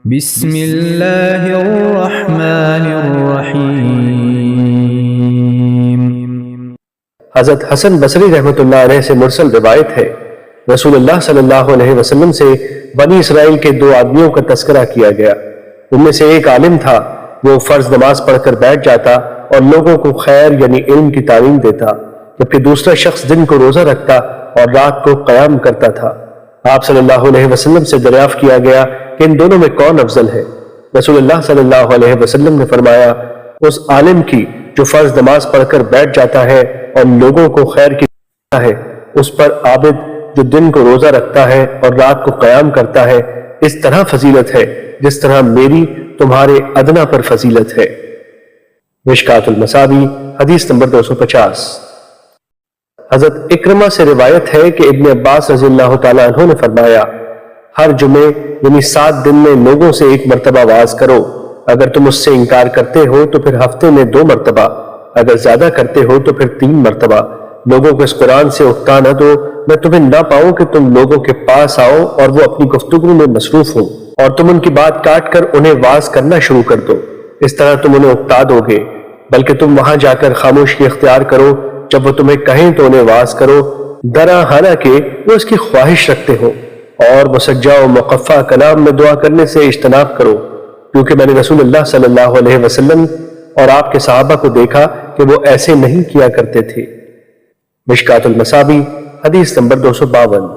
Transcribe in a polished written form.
بسم اللہ الرحمن الرحیم۔ حضرت حسن بصری رحمۃ اللہ علیہ سے مرسل روایت ہے، رسول اللہ صلی اللہ علیہ وسلم سے بنی اسرائیل کے دو آدمیوں کا تذکرہ کیا گیا۔ ان میں سے ایک عالم تھا، وہ فرض نماز پڑھ کر بیٹھ جاتا اور لوگوں کو خیر یعنی علم کی تعلیم دیتا، جبکہ دوسرا شخص دن کو روزہ رکھتا اور رات کو قیام کرتا تھا۔ آپ صلی اللہ علیہ وسلم سے دریافت کیا گیا کہ ان دونوں میں کون افضل ہے؟ رسول اللہ صلی اللہ علیہ وسلم نے فرمایا، اس عالم کی جو فرض نماز پڑھ کر بیٹھ جاتا ہے اور لوگوں کو خیر کی دیتا ہے، اس پر عابد جو دن کو روزہ رکھتا ہے اور رات کو قیام کرتا ہے اس طرح فضیلت ہے جس طرح میری تمہارے ادنا پر فضیلت ہے۔ مشکات المصابیح حدیث نمبر 250۔ حضرت اکرمہ سے روایت ہے کہ ابن عباس رضی اللہ تعالیٰ عنہ نے فرمایا، ہر جمعے یعنی 7 دن میں لوگوں سے 1 مرتبہ وعظ کرو، اگر تم اس سے انکار کرتے ہو تو پھر ہفتے میں 2 مرتبہ، اگر زیادہ کرتے ہو تو پھر 3 مرتبہ۔ لوگوں کو اس قرآن سے اکتا نہ دو، میں تمہیں نہ پاؤں کہ تم لوگوں کے پاس آؤ اور وہ اپنی گفتگو میں مصروف ہوں اور تم ان کی بات کاٹ کر انہیں واز کرنا شروع کر دو، اس طرح تم انہیں اکتا دو گے، بلکہ تم وہاں جا کر خاموشی اختیار کرو، جب وہ تمہیں کہیں تو انہیں واز کرو، درا حالانکہ وہ اس کی خواہش رکھتے ہو، اور مسجع و مقفع کلام میں دعا کرنے سے اجتناب کرو، کیونکہ میں نے رسول اللہ صلی اللہ علیہ وسلم اور آپ کے صحابہ کو دیکھا کہ وہ ایسے نہیں کیا کرتے تھے۔ مشکات المصابیح حدیث نمبر 252۔